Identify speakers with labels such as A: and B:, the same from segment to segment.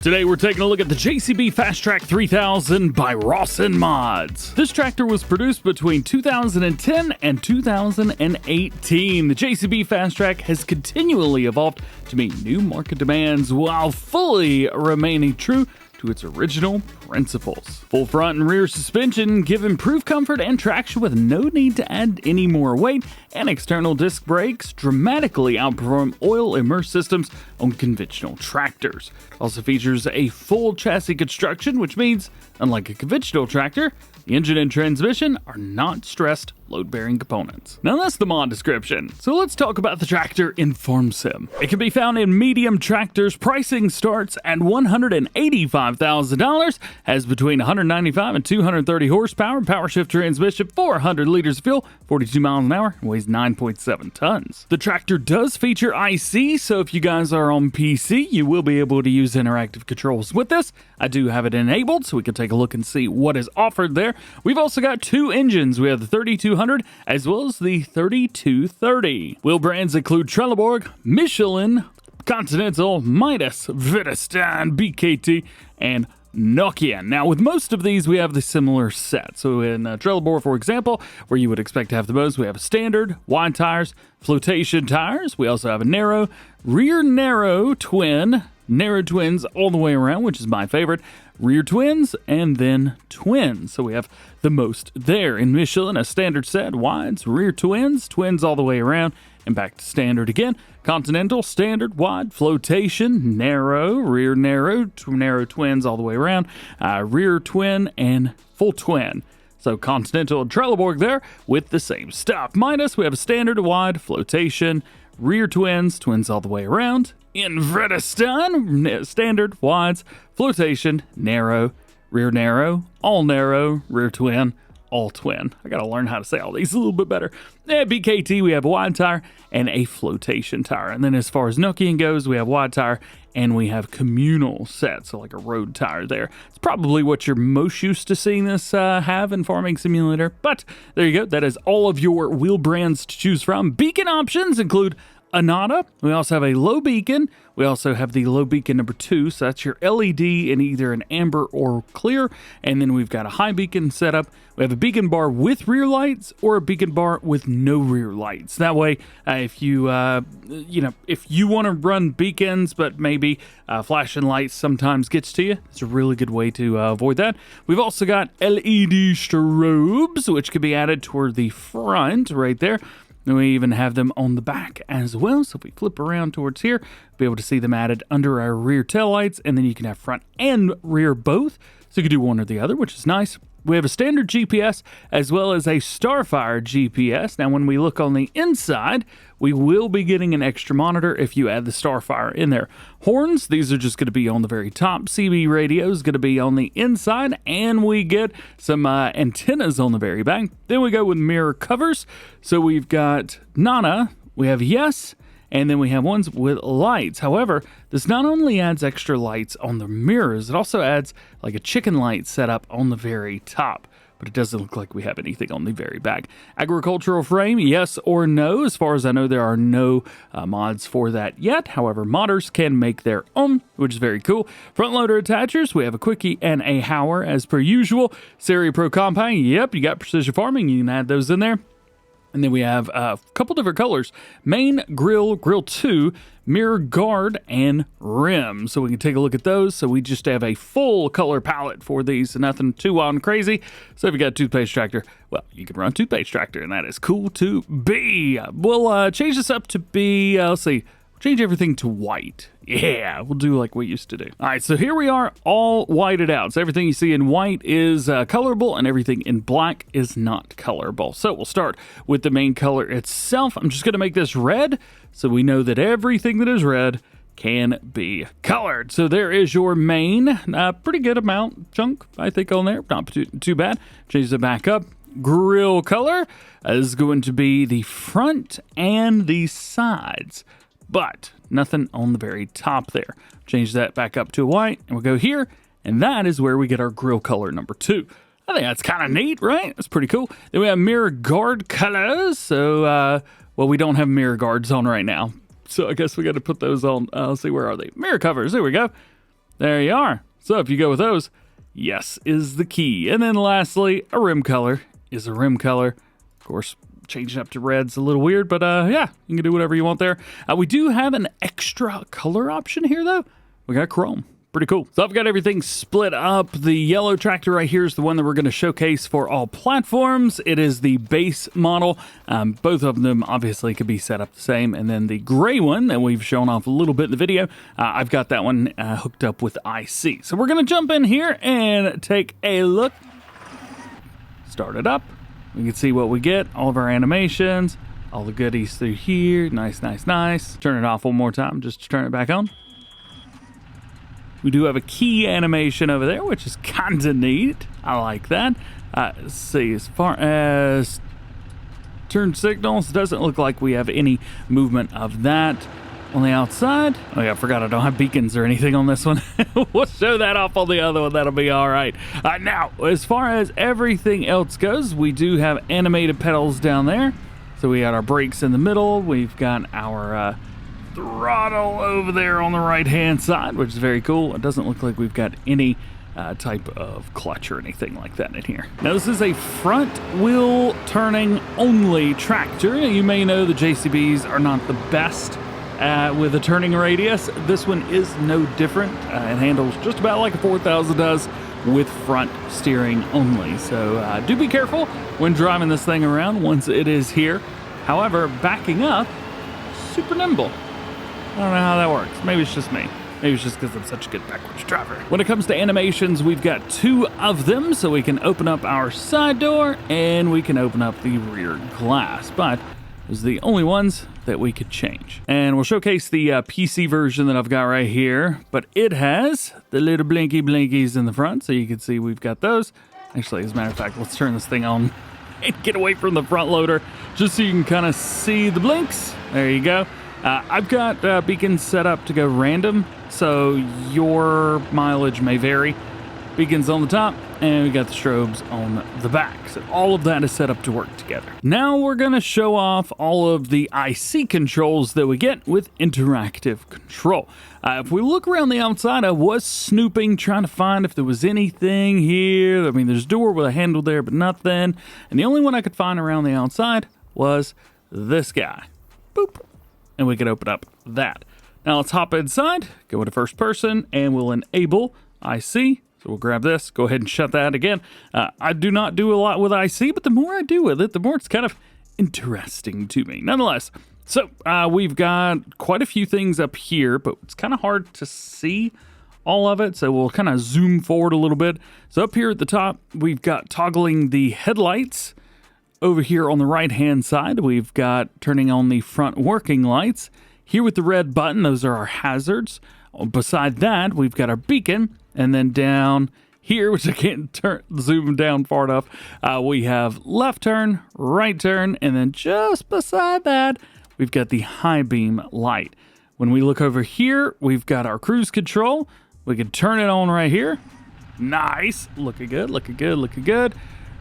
A: Today we're taking a look at the JCB Fastrac 3000 by RossN Mods. This tractor was produced between 2010 and 2018. The JCB Fastrac has continually evolved to meet new market demands while fully remaining true to its original principles. Full front and rear suspension give improved comfort and traction with no need to add any more weight, and external disc brakes dramatically outperform oil-immersed systems on conventional tractors. Also features a full chassis construction, which means, unlike a conventional tractor, the engine and transmission are not stressed load-bearing components. Now that's the mod description, so let's talk about the tractor in Farm Sim. It can be found in medium tractors. Pricing starts at $185,000, has between 195 and 230 horsepower, power shift transmission, 400 liters of fuel, 42 miles an hour, and weighs 9.7 tons. The tractor does feature IC, so if you guys are on PC, you will be able to use interactive controls with this. I do have it enabled, so we can take a look and see what is offered there. We've also got two engines. We have the 3200 as well as the 3230. Wheel brands include Trelleborg, Michelin, Continental, Midas, Vredestein, BKT, and Nokia. Now, with most of these, we have the similar set. So in Trelleborg, for example, where you would expect to have the most, we have standard, wide tires, flotation tires. We also have a narrow, rear narrow twin, narrow twins all the way around, which is my favorite, rear twins, and then twins. So we have the most there. In Michelin, a standard set, wides, rear twins, twins all the way around, and back to standard again. Continental, standard, wide, flotation, narrow, rear narrow, narrow twins all the way around, rear twin, and full twin. So Continental and Trelleborg there with the same stuff. Minus, we have a standard, wide, flotation, rear twins, twins all the way around. In Vredestein, standard, wides, flotation, narrow, all narrow, rear twin, all twin. I gotta learn how to say all these a little bit better. At BKT, we have a wide tire and a flotation tire. And then as far as Nokia goes, we have wide tire and we have communal sets, so like a road tire there. It's probably what you're most used to seeing this have in Farming Simulator. But there you go. That is all of your wheel brands to choose from. Beacon options include Anata. We also have a low beacon. We also have the low beacon number 2, so that's your LED in either an amber or clear. And then we've got a high beacon setup. We have a beacon bar with rear lights or a beacon bar with no rear lights. That way, if you want to run beacons, but maybe flashing lights sometimes gets to you, it's a really good way to avoid that. We've also got LED strobes, which can be added toward the front right there. And we even have them on the back as well. So if we flip around towards here, we'll be able to see them added under our rear taillights. And then you can have front and rear both. So you can do one or the other, which is nice. We have a standard GPS as well as a Starfire GPS. Now, when we look on the inside, we will be getting an extra monitor if you add the Starfire in there. Horns, these are just going to be on the very top. CB radio is going to be on the inside, and we get some antennas on the very back. Then we go with mirror covers. So we've got Nana, we have Yes, and then we have ones with lights. However, this not only adds extra lights on the mirrors, it also adds like a chicken light setup on the very top. But it doesn't look like we have anything on the very back. Agricultural frame, yes or no? As far as I know, there are no mods for that yet. However, modders can make their own, which is very cool. Front loader attachers, we have a quickie and a Hauer as per usual. Serie Pro Compact, yep, you got precision farming, you can add those in there. And then we have a couple different colors. Main, grill, grill 2, mirror guard, and rim. So we can take a look at those. So we just have a full color palette for these. So nothing too wild and crazy. So if you got a toothpaste tractor, well, you can run toothpaste tractor, and that is cool to be. We'll change this up to be, let's see, change everything to white. Yeah, we'll do like we used to do. All right, so here we are all whited out. So everything you see in white is colorable, and everything in black is not colorable. So we'll start with the main color itself. I'm just going to make this red, so we know that everything that is red can be colored. So there is your main. Pretty good amount chunk, I think, on there. Not too bad. Change it back up. Grill color is going to be the front and the sides, but nothing on the very top there. Change that back up to white, and we'll go here, and that is where we get our grill color number 2. I think that's kind of neat, right? That's pretty cool. Then we have mirror guard colors. So, well, we don't have mirror guards on right now, so I guess we got to put those on. Let's see, where are they? Mirror covers. There we go. There you are. So if you go with those, yes is the key. And then lastly, a rim color is a rim color. Of course, changing up to red's a little weird, but yeah, you can do whatever you want there. We do have an extra color option here, though. We got chrome. Pretty cool. So I've got everything split up. The yellow tractor right here is the one that we're going to showcase for all platforms. It is the base model. Both of them obviously could be set up the same. And then the gray one that we've shown off a little bit in the video, I've got that one hooked up with IC. So we're going to jump in here and take a look. Start it up. We can see what we get, all of our animations, all the goodies through here. Nice, nice, nice. Turn it off one more time just to turn it back on. We do have a key animation over there, which is kind of neat. I like that. Let's see, as far as turn signals, doesn't look like we have any movement of that on the outside. Oh yeah, I forgot I don't have beacons or anything on this one. We'll show that off on the other one. That'll be all right. Now, as far as everything else goes, we do have animated pedals down there. So we got our brakes in the middle. We've got our throttle over there on the right hand side, which is very cool. It doesn't look like we've got any type of clutch or anything like that in here. Now this is a front wheel turning only tractor. You may know the JCBs are not the best with a turning radius. This one is no different. It handles just about like a 4000 does with front steering only. So do be careful when driving this thing around once it is here. However, backing up, super nimble. I don't know how that works. Maybe it's just me. Maybe it's just because I'm such a good backwards driver. When it comes to animations, we've got 2 of them, so we can open up our side door and we can open up the rear glass. But those are the only ones that we could change. And we'll showcase the PC version that I've got right here, but it has the little blinky blinkies in the front, so you can see we've got those. Actually, as a matter of fact, let's turn this thing on and get away from the front loader just so you can kind of see the blinks. There you go. I've got beacons set up to go random, so your mileage may vary. Beacons on the top, and we got the strobes on the back. So all of that is set up to work together. Now we're going to show off all of the IC controls that we get with interactive control. If we look around the outside, I was snooping, trying to find if there was anything here. I mean, there's a door with a handle there, but nothing. And the only one I could find around the outside was this guy. Boop. And we can open up that. Now let's hop inside, go into first person, and we'll enable IC. So we'll grab this, go ahead and shut that again. I do not do a lot with IC, but the more I do with it, the more it's kind of interesting to me. Nonetheless, so we've got quite a few things up here, but it's kind of hard to see all of it. So we'll kind of zoom forward a little bit. So up here at the top, we've got toggling the headlights. Over here on the right-hand side, we've got turning on the front working lights. Here with the red button, those are our hazards. Beside that, we've got our beacon. And then down here, which I can't zoom down far enough, we have left turn, right turn, and then just beside that, we've got the high beam light. When we look over here, we've got our cruise control. We can turn it on right here. Nice. Looking good, looking good, looking good.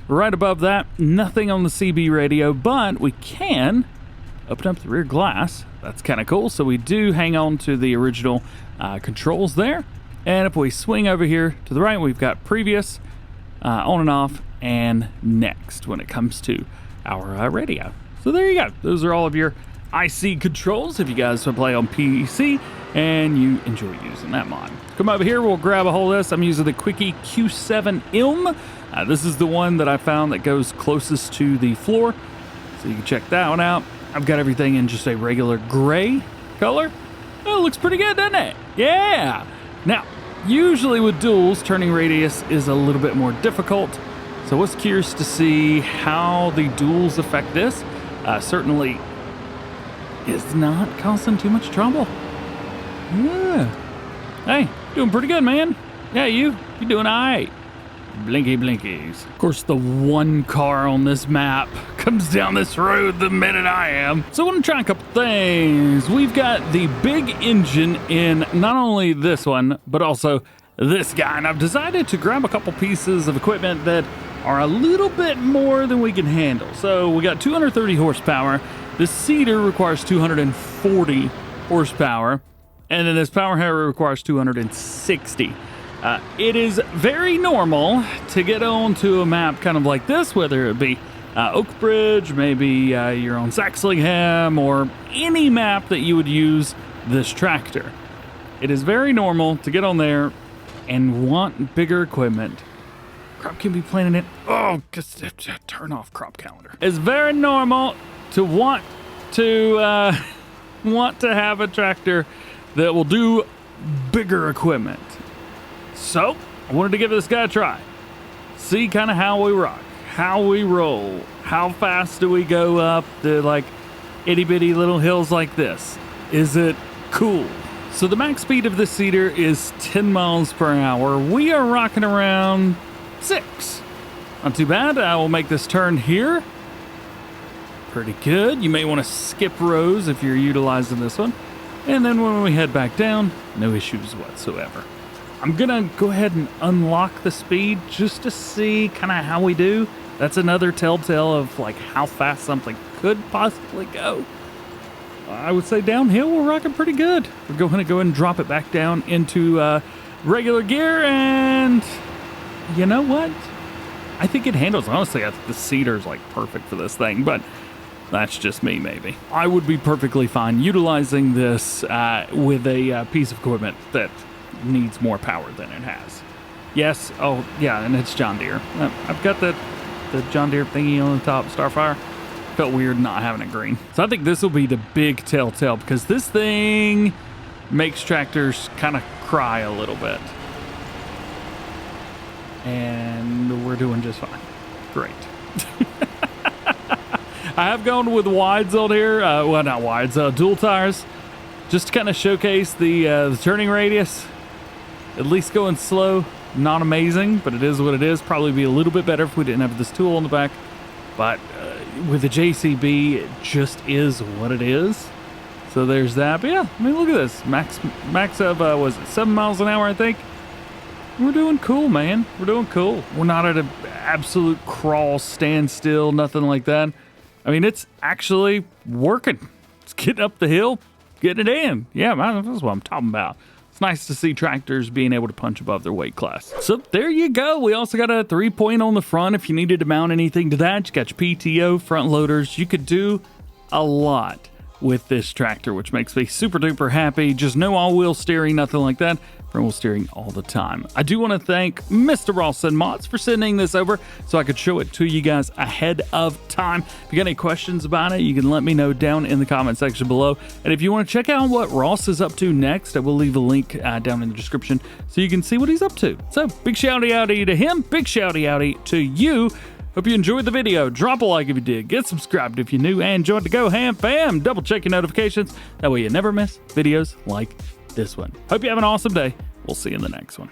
A: Right above that, nothing on the CB radio, but we can open up the rear glass. That's kind of cool. So we do hang on to the original controls there. And if we swing over here to the right, we've got previous, on and off, and next when it comes to our radio. So there you go. Those are all of your IC controls if you guys want to play on PC and you enjoy using that mod. Come over here, we'll grab a hold of this. I'm using the Quickie Q7 ILM. This is the one that I found that goes closest to the floor, so you can check that one out. I've got everything in just a regular gray color. Oh, it looks pretty good, doesn't it? Yeah! Now, usually with duals, turning radius is a little bit more difficult, so I was curious to see how the duals affect this. Certainly is not causing too much trouble. Yeah. Hey, doing pretty good, man. Yeah, you're doing all right. Blinky blinkies. Of course, the one car on this map comes down this road the minute I am. So I want to try a couple things. We've got the big engine in not only this one, but also this guy. And I've decided to grab a couple pieces of equipment that are a little bit more than we can handle. So we got 230 horsepower. The seeder requires 240 horsepower. And then this power hammer requires 260. It is very normal to get onto a map kind of like this, whether it be Oakbridge, maybe you're on Saxlingham, or any map that you would use this tractor. It is very normal to get on there and want bigger equipment. Crop can be planning it. Oh, turn off crop calendar. It's very normal to want to have a tractor that will do bigger equipment. So I wanted to give this guy a try. See kind of how we rock, how we roll, how fast do we go up the like itty bitty little hills like this. Is it cool? So the max speed of this seeder is 10 miles per hour. We are rocking around 6. Not too bad. I will make this turn here. Pretty good. You may want to skip rows if you're utilizing this one. And then when we head back down, no issues whatsoever. I'm gonna go ahead and unlock the speed just to see kind of how we do. That's another telltale of like how fast something could possibly go. I would say downhill we're rocking pretty good. We're going to go ahead and drop it back down into regular gear, and you know what? I think it handles, honestly, I think the seeder's like perfect for this thing, but that's just me maybe. I would be perfectly fine utilizing this with a piece of equipment that needs more power than it has. Yes, oh yeah, and it's John Deere. I've got the John Deere thingy on the top, Starfire. Felt weird not having it green. So I think this will be the big telltale, because this thing makes tractors kind of cry a little bit. And we're doing just fine. Great. I have gone with wides on here. Well, not wides, dual tires. Just to kind of showcase the turning radius. At least going slow. Not amazing, but it is what it is. Probably be a little bit better if we didn't have this tool on the back. But with the JCB, it just is what it is. So there's that. But yeah, I mean, look at this. Max of, was it 7 miles an hour, I think? We're doing cool, man. We're doing cool. We're not at an absolute crawl, standstill, nothing like that. I mean, it's actually working. It's getting up the hill, getting it in. Yeah, man, that's what I'm talking about. It's nice to see tractors being able to punch above their weight class. So there you go. We also got a 3-point on the front if you needed to mount anything to that. You got your PTO, front loaders. You could do a lot with this tractor, which makes me super duper happy. Just no all-wheel steering, nothing like that. Front wheel steering all the time. I do want to thank Mr. RossN Mods for sending this over so I could show it to you guys ahead of time. If you got any questions about it, you can let me know down in the comment section below. And if you want to check out what Ross is up to next, I will leave a link down in the description so you can see what he's up to. So big shouty outy to him, big shouty outy to you. Hope you enjoyed the video. Drop a like if you did. Get subscribed if you're new, and join the DjGoHam fam. Double check your notifications. That way you never miss videos like this one. Hope you have an awesome day. We'll see you in the next one.